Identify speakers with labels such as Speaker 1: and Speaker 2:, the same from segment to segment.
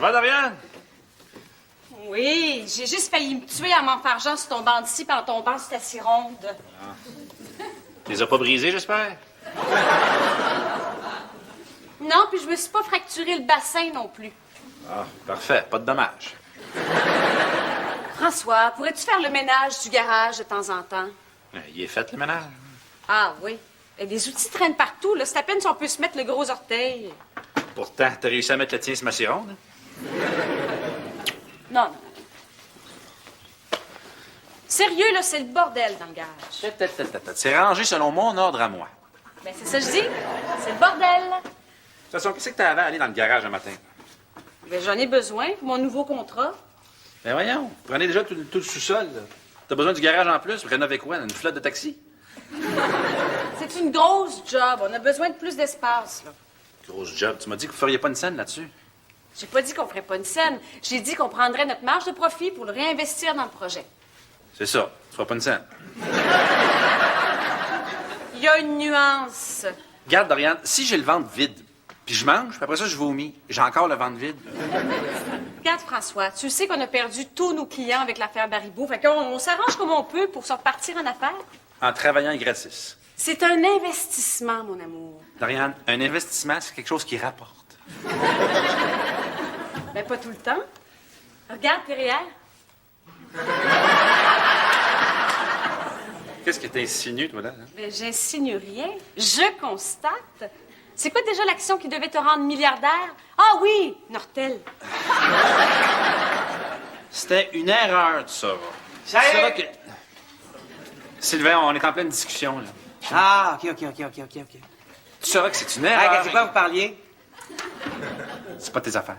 Speaker 1: va, Dorian?
Speaker 2: Oui, j'ai juste failli me tuer en m'enfargeant sur ton banc d'ici, puis en tombant sur ta scie ronde.
Speaker 1: Tu les as pas brisés, j'espère?
Speaker 2: Non, puis je me suis pas fracturé le bassin non plus.
Speaker 1: Ah, parfait. Pas de dommages.
Speaker 2: François, pourrais-tu faire le ménage du garage de temps en temps?
Speaker 1: Il est fait, le ménage.
Speaker 2: Ah oui. Et les outils traînent partout, là. C'est à peine si on peut se mettre le gros orteil.
Speaker 1: Pourtant, t'as réussi à mettre le tien sur ma scie ronde, hein?
Speaker 2: Non, non. Sérieux, là, c'est le bordel dans le garage.
Speaker 1: C'est rangé selon mon ordre à moi.
Speaker 2: Ben, c'est ça que je dis. C'est le bordel.
Speaker 1: De toute façon, qu'est-ce que t'avais à aller dans le garage un matin?
Speaker 2: Ben, j'en ai besoin pour mon nouveau contrat.
Speaker 1: Ben voyons, prenez déjà tout le sous-sol, là. T'as besoin du garage en plus? Rénover quoi? Une flotte de taxi?
Speaker 2: C'est une grosse job. On a besoin de plus d'espace, là.
Speaker 1: Grosse job. Tu m'as dit que vous feriez pas une scène là-dessus.
Speaker 2: J'ai pas dit qu'on ferait pas une scène. J'ai dit qu'on prendrait notre marge de profit pour le réinvestir dans le projet.
Speaker 1: C'est ça. Tu feras pas une scène.
Speaker 2: Il y a une nuance.
Speaker 1: Regarde, Dorian, si j'ai le ventre vide, puis je mange, puis après ça, je vomis, j'ai encore le ventre vide.
Speaker 2: Regarde, François, tu sais qu'on a perdu tous nos clients avec l'affaire Baribeau. Fait qu'on s'arrange comme on peut pour se repartir en affaires.
Speaker 1: En travaillant gratis.
Speaker 2: C'est un investissement, mon amour.
Speaker 1: Dorian, un investissement, c'est quelque chose qui rapporte.
Speaker 2: Ben, pas tout le temps. Regarde derrière.
Speaker 1: Qu'est-ce que t'insinues, toi, là? Hein?
Speaker 2: Ben, j'insinue rien. Je constate. C'est quoi déjà l'action qui devait te rendre milliardaire? Ah oui, Nortel.
Speaker 1: C'était une erreur, tu sauras. Tu sauras que... Sylvain, on est en pleine discussion, là.
Speaker 3: Ah, OK.
Speaker 1: Tu sauras que c'est une erreur.
Speaker 3: Ah, c'est quoi vous parliez?
Speaker 1: C'est pas tes affaires.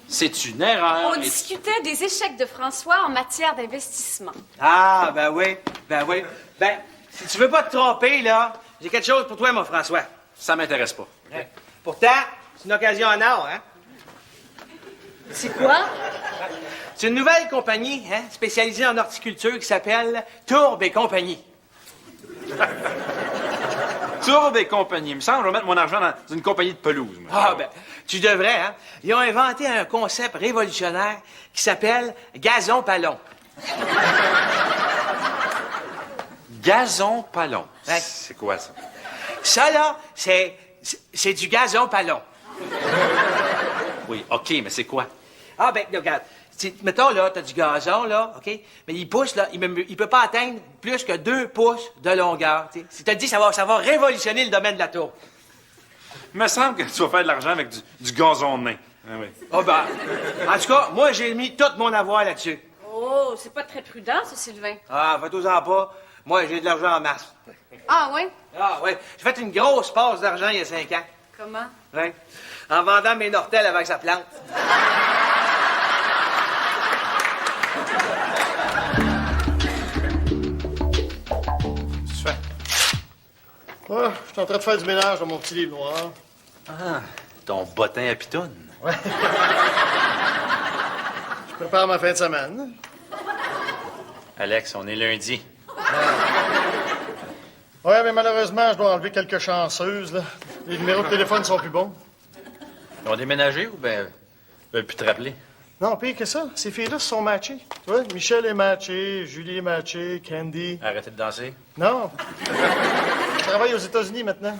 Speaker 1: C'est une erreur.
Speaker 2: On discutait des échecs de François en matière d'investissement.
Speaker 3: Ah, ben oui. Ben, si tu veux pas te tromper, là, j'ai quelque chose pour toi, mon François.
Speaker 1: Ça m'intéresse pas.
Speaker 3: Ouais. Pourtant, c'est une occasion en or, hein?
Speaker 2: C'est quoi?
Speaker 3: C'est une nouvelle compagnie, hein, spécialisée en horticulture qui s'appelle Tourbe et compagnie.
Speaker 1: Tourbe et compagnie. Il me semble que je vais mettre mon argent dans une compagnie de pelouse. Moi.
Speaker 3: Ah, ben, tu devrais, hein? Ils ont inventé un concept révolutionnaire qui s'appelle gazon palon.
Speaker 1: Gazon palon.
Speaker 3: Ouais.
Speaker 1: C'est quoi, ça?
Speaker 3: Ça, là, c'est du gazon palon.
Speaker 1: Oui, OK, mais c'est quoi?
Speaker 3: Ah, ben, regarde. Mettons, là, t'as du gazon, là, OK? Mais il pousse, là, il peut pas atteindre plus que 2 pouces de longueur, tu sais. Si t'as dit, ça va révolutionner le domaine de la tour.
Speaker 1: Il me semble que tu vas faire de l'argent avec du gazon de nain. Ah oui.
Speaker 3: Ah, ben, en tout cas, moi, j'ai mis tout mon avoir là-dessus.
Speaker 2: Oh, c'est pas très prudent, ça, Sylvain.
Speaker 3: Ah, faites-en pas. Moi, j'ai de l'argent en masse.
Speaker 2: Ah, oui?
Speaker 3: Ah, ouais. J'ai fait une grosse passe d'argent il y a 5 ans.
Speaker 2: Comment?
Speaker 3: Ouais. En vendant mes Nortel avec sa plante.
Speaker 1: Qu'est-ce que tu fais?
Speaker 4: Ouais, je suis en train de faire du ménage dans mon petit livre noir.
Speaker 1: Ah, ton bottin à pitoune.
Speaker 4: Je prépare ma fin de semaine.
Speaker 1: Alex, on est lundi.
Speaker 4: Ouais, mais malheureusement, je dois enlever quelques chanceuses, là. Les numéros de téléphone sont plus bons.
Speaker 1: Ils ont déménagé ou ben veulent plus te rappeler?
Speaker 4: Non, pire que ça, ces filles-là se sont matchées. Tu vois, Michel est matché, Julie est matchée, Candy...
Speaker 1: Arrêtez de danser.
Speaker 4: Non. Je travaille aux États-Unis maintenant.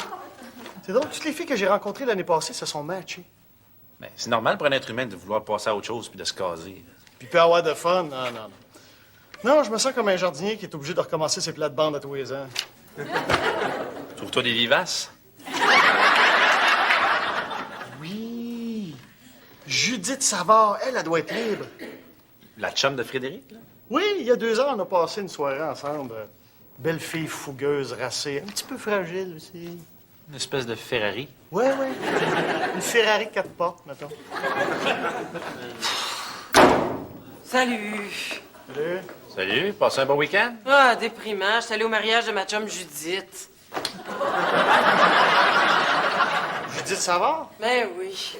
Speaker 4: C'est drôle, toutes les filles que j'ai rencontrées l'année passée se sont matchées.
Speaker 1: Ben, c'est normal pour un être humain de vouloir passer à autre chose puis de se caser.
Speaker 4: Puis peut avoir de fun. Non. Non, je me sens comme un jardinier qui est obligé de recommencer ses plates-bandes à tous les ans.
Speaker 1: Trouve-toi des vivaces.
Speaker 4: Oui. Judith Savard, elle doit être libre.
Speaker 1: La chum de Frédéric, là?
Speaker 4: Oui, il y a 2 ans, on a passé une soirée ensemble. Belle fille fougueuse, racée, un petit peu fragile aussi.
Speaker 1: Une espèce de Ferrari.
Speaker 4: Ouais. Une Ferrari 4 portes, mettons.
Speaker 5: Salut.
Speaker 4: Salut.
Speaker 1: Salut, passez un bon week-end?
Speaker 5: Ah, déprimant. Je suis allée au mariage de ma chum Judith.
Speaker 4: Judith Savard?
Speaker 5: Ben oui.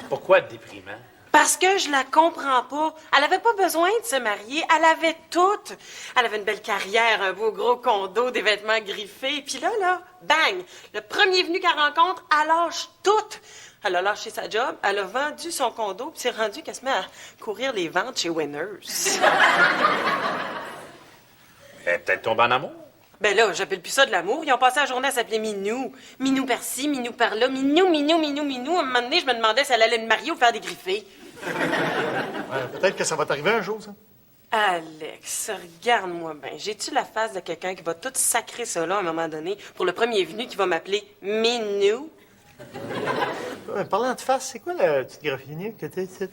Speaker 1: Pourquoi déprimant?
Speaker 5: Parce que je la comprends pas. Elle avait pas besoin de se marier. Elle avait tout. Elle avait une belle carrière, un beau gros condo, des vêtements griffés. Puis là, bang! Le premier venu qu'elle rencontre, elle lâche tout. Elle a lâché sa job, elle a vendu son condo, puis s'est rendue qu'elle se met à courir les ventes chez Winners.
Speaker 1: Elle est peut-être tombée en amour.
Speaker 5: Ben là, j'appelle plus ça de l'amour. Ils ont passé la journée à s'appeler Minou. Minou par-ci, Minou par-là, Minou, Minou, Minou, Minou. À un moment donné, je me demandais si elle allait me marier ou faire des griffés.
Speaker 4: Ouais, peut-être que ça va t'arriver un jour, ça.
Speaker 5: Alex, regarde-moi bien. J'ai-tu la face de quelqu'un qui va tout sacrer ça là à un moment donné pour le premier venu qui va m'appeler Minou?
Speaker 4: Ouais, parlant de face, c'est quoi la petite graphinique que t'es ici?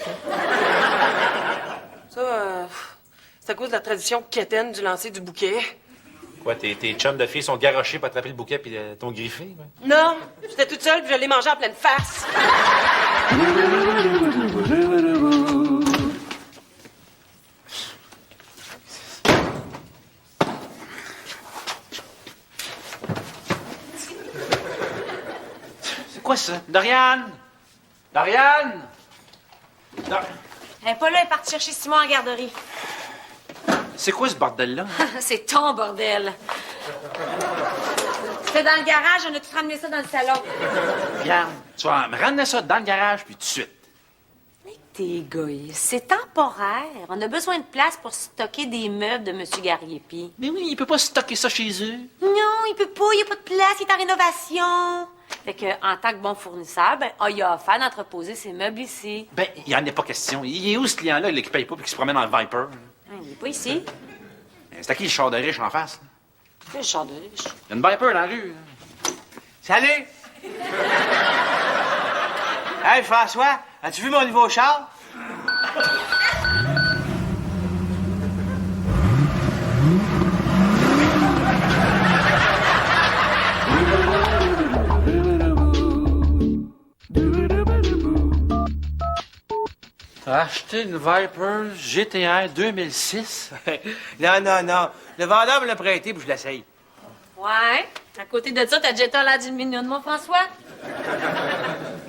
Speaker 5: Ça, c'est à cause de la tradition quétaine du lancer du bouquet.
Speaker 1: Quoi, tes chums de filles sont garochés pour attraper le bouquet puis ton griffé? Ouais.
Speaker 5: Non, j'étais toute seule puis je l'ai mangé en pleine face.
Speaker 1: C'est quoi ça? Doriane! Doriane!
Speaker 2: Elle est pas là, elle est partie chercher Simon en garderie.
Speaker 1: C'est quoi ce bordel-là?
Speaker 2: C'est ton bordel. C'était dans le garage, on a tout ramené ça dans le salon.
Speaker 1: Regarde, tu vas me ramener ça dans le garage puis tout de suite.
Speaker 2: T'es égoïste. C'est temporaire. On a besoin de place pour stocker des meubles de M. Gariepi.
Speaker 1: Mais oui, il peut pas stocker ça chez eux.
Speaker 2: Non, il peut pas. Il n'y a pas de place. Il est en rénovation. Fait que, en tant que bon fournisseur, ben, il a offert d'entreposer ses meubles ici.
Speaker 1: Ben, il en est pas question. Il est où ce client-là, qui paye pas puis qui se promène dans le Viper?
Speaker 2: Il n'est pas ici.
Speaker 1: C'est à qui le char de riche en face?
Speaker 2: C'est le char de riche.
Speaker 1: Il y a une Viper dans la rue.
Speaker 3: Salut! Hey, François, as-tu vu mon nouveau char?
Speaker 1: T'as acheté une Viper GTR 2006?
Speaker 3: Non. Le vendeur me l'a prêté pour que je l'essaye.
Speaker 2: Ouais. À côté de ça, t'as déjà été à l'air d'une million de moi, François?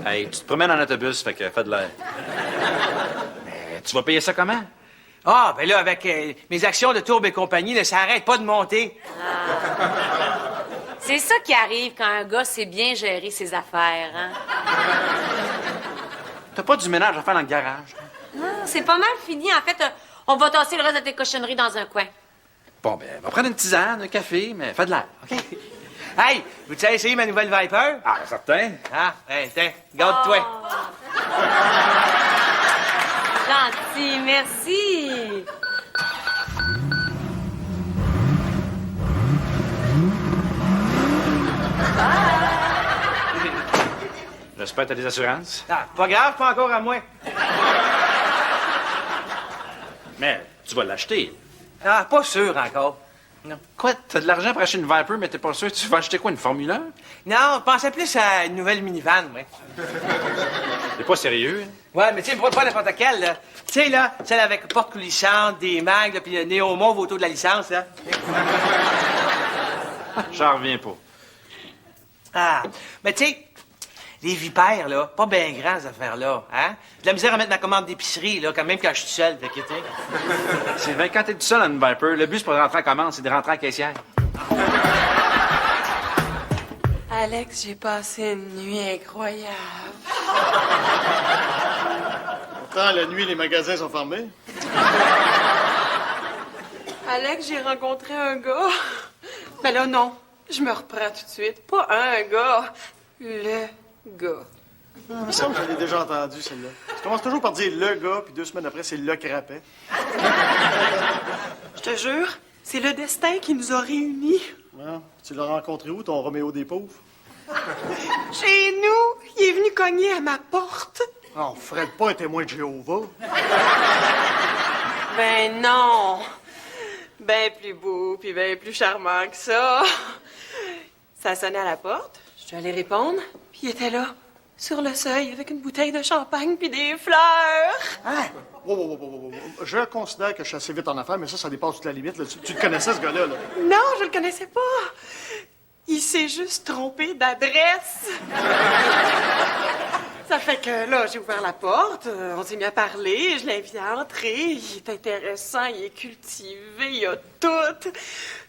Speaker 1: Hey, tu te promènes en autobus, fait que fais de l'air. Mais tu vas payer ça comment?
Speaker 3: Ah, ben là, avec mes actions de Tourbe et compagnie, là, ça arrête pas de monter.
Speaker 2: C'est ça qui arrive quand un gars sait bien gérer ses affaires, hein?
Speaker 1: T'as pas du ménage à faire dans le garage?
Speaker 2: Non, c'est pas mal fini. En fait, on va tasser le reste de tes cochonneries dans un coin.
Speaker 1: Bon, ben, on va prendre une tisane, un café, mais fais de l'air, OK?
Speaker 3: Hey, veux-tu aller essayer ma nouvelle Viper?
Speaker 1: Ah, certain.
Speaker 3: Ah, hey, tiens, garde-toi.
Speaker 2: Gentil, merci.
Speaker 1: J'espère que t'as des assurances.
Speaker 3: Ah, pas grave, pas encore à moi.
Speaker 1: Mais tu vas l'acheter.
Speaker 3: Ah, pas sûr encore.
Speaker 1: Non. Quoi? T'as de l'argent pour acheter une Viper, mais t'es pas sûr? Tu vas acheter quoi, une Formule 1?
Speaker 3: Non, je pensais plus à une nouvelle minivan, ouais.
Speaker 1: T'es pas sérieux? Hein?
Speaker 3: Ouais, mais tu sais, pas n'importe quelle, là. Tu sais, là, celle avec porte coulissante, des mags, là, puis le néo mauve autour de la licence, là.
Speaker 1: J'en reviens pas.
Speaker 3: Ah, mais tu sais, les vipères, là, pas bien grands, ces affaires-là, hein? De la misère à mettre ma commande d'épicerie, là, quand même quand je suis seul, fait que, tu sais.
Speaker 1: C'est vrai, quand t'es tout seul à une Viper, le but, c'est pas de rentrer en commande, c'est de rentrer en caissière.
Speaker 5: Alex, j'ai passé une nuit incroyable.
Speaker 4: Pourtant, la nuit, les magasins sont fermés.
Speaker 5: Alex, j'ai rencontré un gars. Mais là, non. Je me reprends tout de suite. Pas un gars. Le gars.
Speaker 4: Ah, il me semble que je l'ai déjà entendu, celle-là. Tu commences toujours par dire le gars, puis 2 semaines après, c'est le crapet.
Speaker 5: Je te jure, c'est le destin qui nous a réunis.
Speaker 4: Ah, tu l'as rencontré où, ton Roméo des pauvres?
Speaker 5: Chez nous, il est venu cogner à ma porte.
Speaker 4: Non, Fred, pas un témoin de Jéhovah.
Speaker 5: Ben non. Ben plus beau, puis ben plus charmant que ça. Ça a sonné à la porte. Je suis allée répondre, puis il était là, sur le seuil, avec une bouteille de champagne puis des fleurs.
Speaker 4: Hein? Wow. Je considère que je suis assez vite en affaires, mais ça dépasse toute la limite. Là. Tu le connaissais, ce gars-là? Là?
Speaker 5: Non, je le connaissais pas. Il s'est juste trompé d'adresse. Ça fait que là, j'ai ouvert la porte, on s'est mis à parler, je l'ai invité à entrer. Il est intéressant, il est cultivé, il a tout.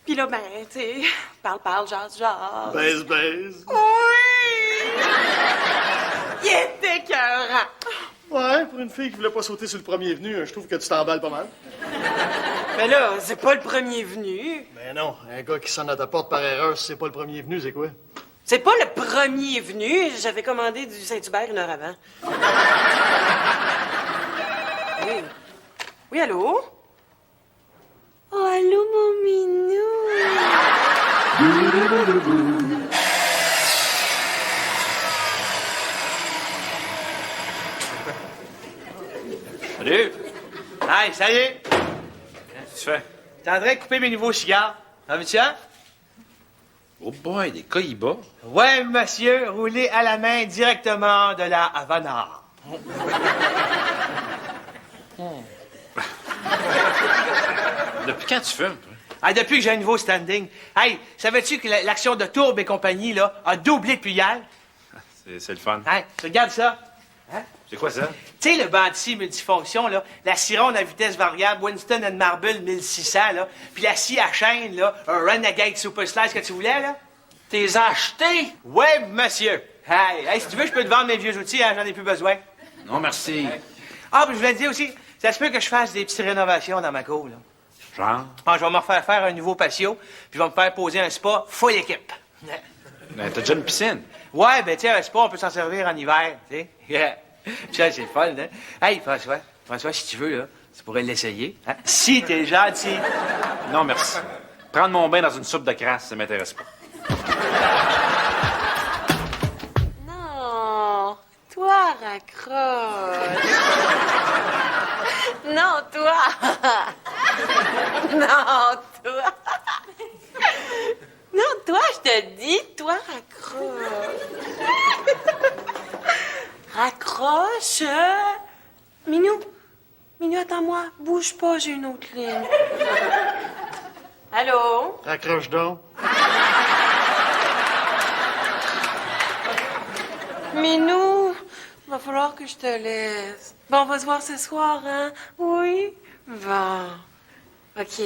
Speaker 5: Puis là, ben, tu sais, parle, jase.
Speaker 4: Baise.
Speaker 5: Oui! Il était écœurant.
Speaker 4: Ouais, pour une fille qui voulait pas sauter sur le premier venu, je trouve que tu t'emballes pas mal.
Speaker 5: Mais là, c'est pas le premier venu.
Speaker 4: Mais non, un gars qui sonne à ta porte par erreur, si c'est pas le premier venu, c'est quoi?
Speaker 5: C'est pas le premier venu. J'avais commandé du Saint-Hubert 1 heure avant. Oui. Oui, allô? Oh, allô, mon minou.
Speaker 1: Salut!
Speaker 3: Hey, salut!
Speaker 1: Qu'est-ce que tu fais?
Speaker 3: T'es en train de couper mes nouveaux cigares. En veux-tu un?
Speaker 1: Oh boy, des Cohiba.
Speaker 3: Ouais, monsieur, roulé à la main directement de la Havana.
Speaker 1: Depuis quand tu fumes, toi?
Speaker 3: Ah, depuis que j'ai un nouveau standing. Hey, savais-tu que l'action de Tourbe et compagnie, là, a doublé depuis hier?
Speaker 1: C'est le fun.
Speaker 3: Hey, regarde ça.
Speaker 1: C'est quoi ça?
Speaker 3: Tu sais, le bandit multifonction, là, la Ciron à vitesse variable, Winston and Marble 1600, là, puis la scie à chaîne, là, un Renegade Super Slice que tu voulais, là.
Speaker 1: T'es acheté?
Speaker 3: Ouais, monsieur. Hey, si tu veux, je peux te vendre mes vieux outils, hein, j'en ai plus besoin.
Speaker 1: Non, merci.
Speaker 3: Ah, puis je voulais te dire aussi, ça se peut que je fasse des petites rénovations dans ma cour, là.
Speaker 1: Genre?
Speaker 3: Ah, je vais me refaire faire un nouveau patio, puis je vais me faire poser un spa full équipe.
Speaker 1: Ben, t'as déjà une piscine.
Speaker 3: Ouais, ben, tiens, un spa, on peut s'en servir en hiver, tu sais. Yeah. Puis ça, c'est le fun, hein. Hey, François, si tu veux, là, tu pourrais l'essayer, hein. Si t'es gentil.
Speaker 1: Non, merci. Prendre mon bain dans une soupe de crasse, ça m'intéresse pas.
Speaker 5: Non, toi, raccroche. Non, toi. Non, toi. Non, toi, je te dis, toi, raccroche. Raccroche. Minou, attends-moi. Bouge pas, j'ai une autre ligne. Allô?
Speaker 4: Raccroche donc.
Speaker 5: Minou, va falloir que je te laisse. Bon, on va se voir ce soir, hein? Oui? Bon. OK.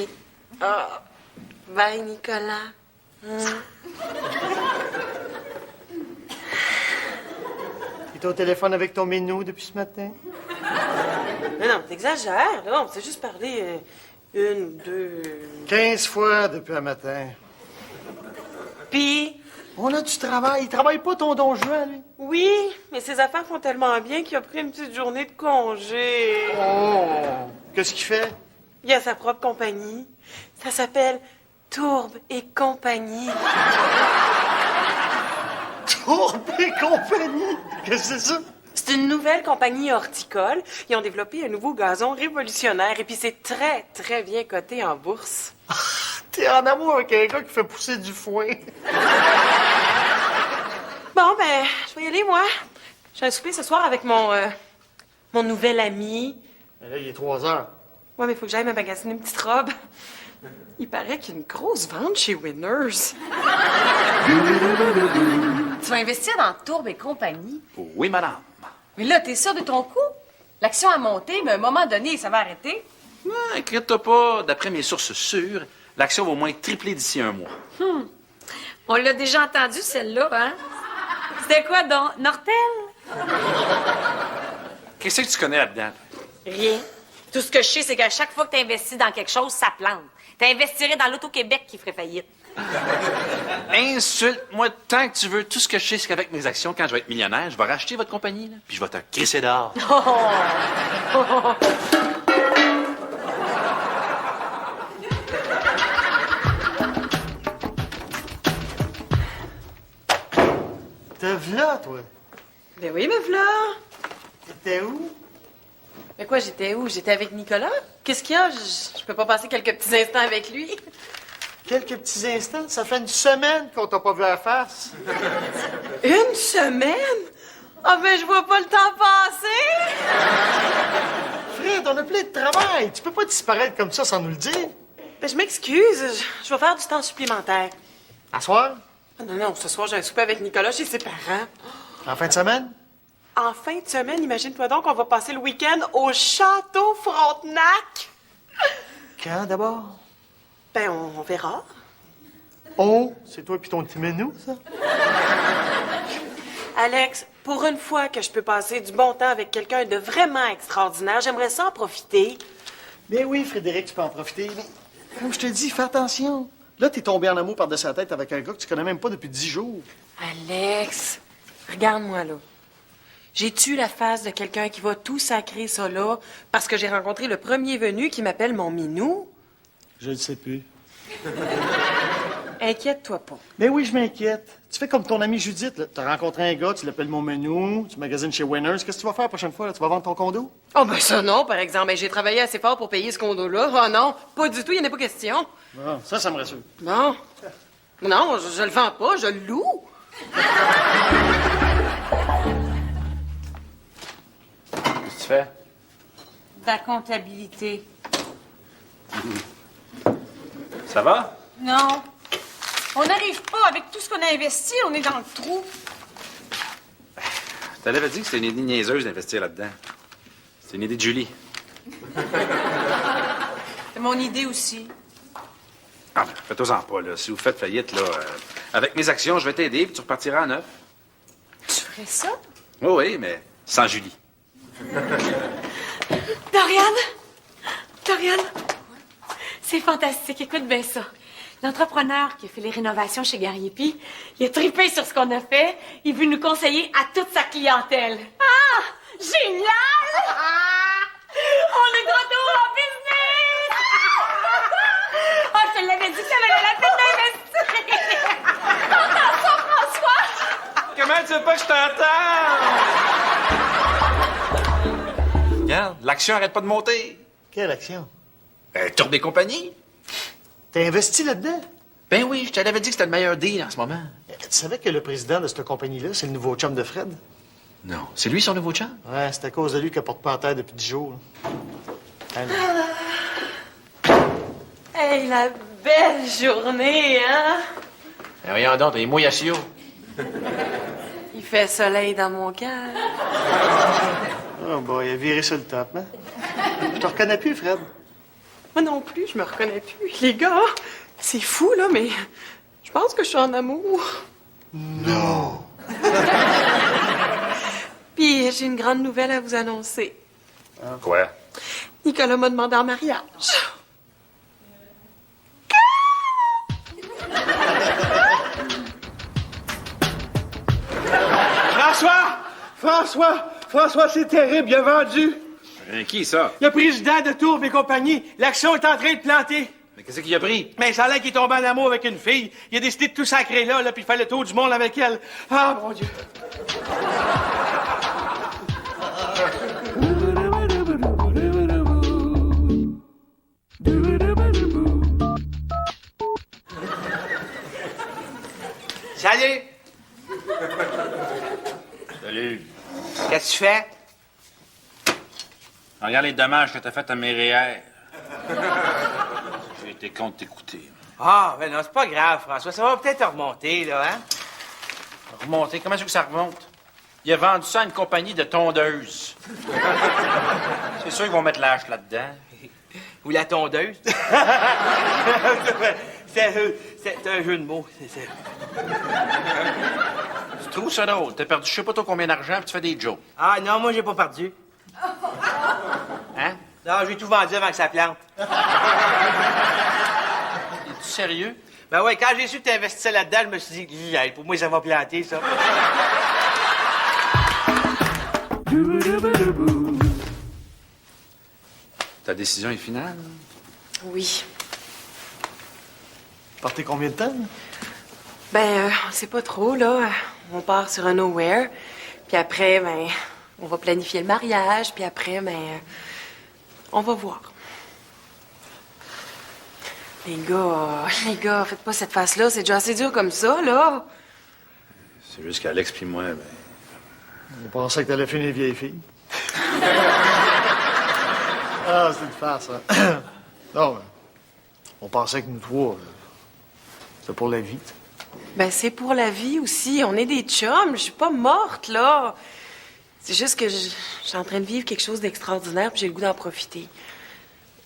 Speaker 5: Ah. Bye, Nicolas.
Speaker 4: T'es au téléphone avec ton minou depuis ce matin?
Speaker 5: Non, t'exagères. Non, on s'est juste parlé une ou deux...
Speaker 4: 15 fois depuis un matin.
Speaker 5: Puis,
Speaker 4: On a du travail. Il travaille pas ton don Juan, lui.
Speaker 5: oui, mais ses affaires font tellement bien qu'il a pris une petite journée de congé.
Speaker 4: Oh! Qu'est-ce qu'il fait?
Speaker 5: Il a sa propre compagnie. Ça s'appelle Tourbe et compagnie.
Speaker 4: Tourbe et compagnie! Qu'est-ce que c'est ça?
Speaker 5: C'est une nouvelle compagnie horticole. Ils ont développé un nouveau gazon révolutionnaire et puis c'est très, très bien coté en bourse.
Speaker 4: T'es en amour avec un gars qui fait pousser du foin.
Speaker 5: Bon, ben, je vais y aller, moi. J'ai un souper ce soir avec mon nouvel ami.
Speaker 4: Mais là, il est 3 heures.
Speaker 5: Ouais, mais il faut que j'aille me magasiner une petite robe. Il paraît qu'il y a une grosse vente chez Winners.
Speaker 2: Tu vas investir dans Tourbe et compagnie.
Speaker 1: Oui, madame.
Speaker 2: Mais là, t'es sûr de ton coup? L'action a monté, mais à un moment donné, ça va arrêter.
Speaker 1: Non, inquiète-toi pas. D'après mes sources sûres, l'action va au moins tripler d'ici un mois.
Speaker 2: On l'a déjà entendu, celle-là, hein? C'était quoi, donc? Nortel?
Speaker 1: Qu'est-ce que tu connais là-dedans?
Speaker 2: Rien. Tout ce que je sais, c'est qu'à chaque fois que tu investis dans quelque chose, ça plante. T'investirais dans l'Auto-Québec qui ferait faillite.
Speaker 1: Insulte-moi tant que tu veux. Tout ce que je sais, c'est qu'avec mes actions, quand je vais être millionnaire, je vais racheter votre compagnie, là, puis je vais te crisser dehors.
Speaker 4: T'es là, toi?
Speaker 5: Ben oui, me v'là.
Speaker 4: T'étais où?
Speaker 5: Mais quoi, j'étais où? J'étais avec Nicolas? Qu'est-ce qu'il y a? Je peux pas passer quelques petits instants avec lui?
Speaker 4: Quelques petits instants. Ça fait une semaine qu'on t'a pas vu à la face.
Speaker 5: Une semaine? Ah ben, je vois pas le temps passer!
Speaker 4: Fred, on a plein de travail. Tu peux pas disparaître comme ça sans nous le dire.
Speaker 5: Ben, je m'excuse. Je vais faire du temps supplémentaire.
Speaker 4: À soir?
Speaker 5: Ah non, ce soir, j'ai un souper avec Nicolas chez ses parents.
Speaker 4: En fin de semaine?
Speaker 5: En fin de semaine, imagine-toi donc, on va passer le week-end au Château Frontenac.
Speaker 4: Quand, d'abord?
Speaker 5: Ben, on verra.
Speaker 4: Oh, c'est toi puis ton petit menu, ça?
Speaker 5: Alex, pour une fois que je peux passer du bon temps avec quelqu'un de vraiment extraordinaire, j'aimerais ça en profiter.
Speaker 4: Mais oui, Frédéric, tu peux en profiter. Mais, comme je te dis, fais attention. Là, t'es tombé en amour par-dessus la tête avec un gars que tu connais même pas depuis 10 jours.
Speaker 5: Alex, regarde-moi là. J'ai-tu la face de quelqu'un qui va tout sacrer ça là parce que j'ai rencontré le premier venu qui m'appelle mon minou?
Speaker 4: Je le sais plus.
Speaker 5: Inquiète-toi pas.
Speaker 4: Mais oui, je m'inquiète. Tu fais comme ton amie Judith, là. T'as rencontré un gars, tu l'appelles mon menu, tu magasines chez Winners. Qu'est-ce que tu vas faire la prochaine fois, là? Tu vas vendre ton condo?
Speaker 5: Oh, ben ça non, par exemple. Ben, j'ai travaillé assez fort pour payer ce condo-là. Oh non, pas du tout, il n'y en a pas question.
Speaker 4: Ah, ça me rassure.
Speaker 5: Non. Non, je le vends pas, je le loue.
Speaker 1: Qu'est-ce que tu fais?
Speaker 2: De la comptabilité.
Speaker 1: Ça va?
Speaker 2: Non. On n'arrive pas. Avec tout ce qu'on a investi, on est dans le trou.
Speaker 1: Je t'avais dit que c'était une idée niaiseuse d'investir là-dedans. C'est une idée de Julie.
Speaker 2: C'est mon idée aussi.
Speaker 1: Ah, ben, faites-en pas, là. Si vous faites faillite, là, avec mes actions, je vais t'aider, puis tu repartiras à neuf.
Speaker 2: Tu ferais ça?
Speaker 1: Oui, oui, mais sans Julie.
Speaker 2: Doriane, c'est fantastique. Écoute bien ça. L'entrepreneur qui a fait les rénovations chez Gariepi, il a trippé sur ce qu'on a fait. Il veut nous conseiller à toute sa clientèle. Ah! Génial! On est de retour en business! Ah, je te l'avais dit que ça valait la peine d'investir! T'entends ça, François?
Speaker 1: Comment tu veux pas que je t'entende? Regarde, l'action arrête pas de monter.
Speaker 4: Quelle action?
Speaker 1: Tour des compagnies.
Speaker 4: T'as investi là-dedans?
Speaker 1: Ben oui, je te l'avais dit que c'était le meilleur deal en ce moment.
Speaker 4: Tu savais que le président de cette compagnie-là, c'est le nouveau chum de Fred?
Speaker 1: Non. C'est lui son nouveau chum?
Speaker 4: Ouais, c'est à cause de lui qu'elle porte pas en terre depuis 10 jours. Là.
Speaker 5: Hey, la belle journée, hein?
Speaker 1: Ben voyons donc, t'es mouillassio.
Speaker 5: Il fait soleil dans mon cœur.
Speaker 4: Oh boy, il a viré sur le top, hein? Je te reconnais plus, Fred.
Speaker 5: Moi non plus, je me reconnais plus. Les gars, c'est fou, là, mais je pense que je suis en amour.
Speaker 4: Non!
Speaker 5: Puis j'ai une grande nouvelle à vous annoncer.
Speaker 1: Quoi?
Speaker 5: Nicolas m'a demandé en mariage.
Speaker 3: François, c'est terrible, il a vendu.
Speaker 1: Qui, ça?
Speaker 3: Le président de Tourbe et compagnie, l'action est en train de planter.
Speaker 1: Mais qu'est-ce qu'il a pris?
Speaker 3: Mais ça a l'air qu'il est tombé en amour avec une fille. Il a décidé de tout sacrer là, puis il fait le tour du monde avec elle. Ah, mon Dieu. Salut!
Speaker 1: Salut.
Speaker 3: Qu'est-ce que tu fais?
Speaker 1: Regarde les dommages que t'as fait à mes REER. J'ai été con de t'écouter.
Speaker 3: Ah, ben non, c'est pas grave, François. Ça va peut-être remonter, là, hein?
Speaker 1: Remonter? Comment est-ce que ça remonte? Il a vendu ça à une compagnie de tondeuses. C'est sûr qu'ils vont mettre l'âge là-dedans.
Speaker 3: Ou la tondeuse. C'est un jeu de mots.
Speaker 1: Tu trouves ça drôle? T'as perdu je sais pas trop combien d'argent puis tu fais des jokes.
Speaker 3: Ah non, moi, j'ai pas perdu.
Speaker 1: Hein?
Speaker 3: Non, j'ai tout vendu avant que ça plante.
Speaker 1: Es-tu sérieux?
Speaker 3: Ben ouais, quand j'ai su que t'investissais là-dedans, je me suis dit, hey, pour moi, ça va planter, ça.
Speaker 1: Ta décision est finale?
Speaker 5: Oui.
Speaker 4: Partez combien de temps?
Speaker 5: Ben, on sait pas trop, là. On part sur un nowhere. Puis après, ben, on va planifier le mariage. Puis après, ben, on va voir. Les gars, faites pas cette face-là. C'est déjà assez dur comme ça, là.
Speaker 1: C'est juste qu'Alex puis moi, ben...
Speaker 4: On pensait que t'allais finir vieille fille. Ah, c'est une farce, hein? Non, mais on pensait que nous trois, c'était pour la vie.
Speaker 5: Ben, c'est pour la vie aussi. On est des chums. Je suis pas morte, là. C'est juste que je suis en train de vivre quelque chose d'extraordinaire, puis j'ai le goût d'en profiter.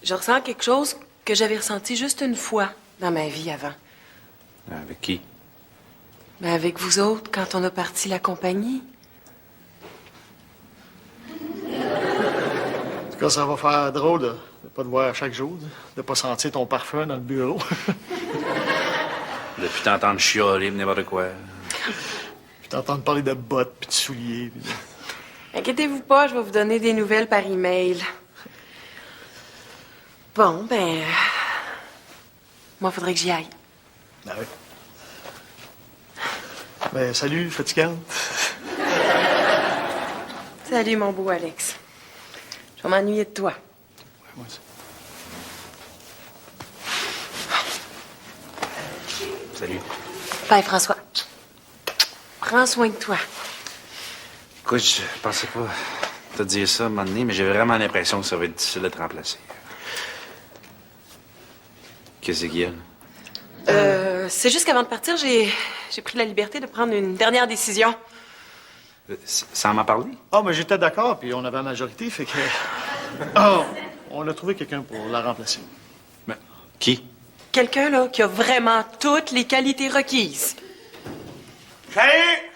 Speaker 5: Je ressens quelque chose que j'avais ressenti juste une fois dans ma vie avant.
Speaker 1: Avec qui?
Speaker 5: Ben avec vous autres, quand on a parti la compagnie.
Speaker 4: En tout cas, ça va faire drôle de pas te voir chaque jour, de pas sentir ton parfum dans le bureau.
Speaker 1: Depuis t'entendre chialer, n'importe quoi.
Speaker 4: Puis t'entendre parler de bottes puis de souliers. Puis
Speaker 5: Inquiétez-vous pas, je vais vous donner des nouvelles par email. Bon, ben... moi, faudrait que j'y aille.
Speaker 4: Ah oui. Ben, salut, fatigante.
Speaker 5: Salut, mon beau Alex. Je vais m'ennuyer de toi.
Speaker 4: Ouais, moi aussi.
Speaker 1: Salut.
Speaker 5: Bye, François. Prends soin de toi.
Speaker 1: Écoute, je pensais pas te dire ça à un moment donné, mais j'ai vraiment l'impression que ça va être difficile de te remplacer. Qu'est-ce qu'il y a, là?
Speaker 5: C'est juste qu'avant de partir, j'ai pris la liberté de prendre une dernière décision.
Speaker 1: Sans m'en parler?
Speaker 4: Ah, mais j'étais d'accord, puis on avait la majorité, fait que... Ah, on a trouvé quelqu'un pour la remplacer.
Speaker 1: Mais, qui?
Speaker 5: Quelqu'un, là, qui a vraiment toutes les qualités requises.
Speaker 3: Salut!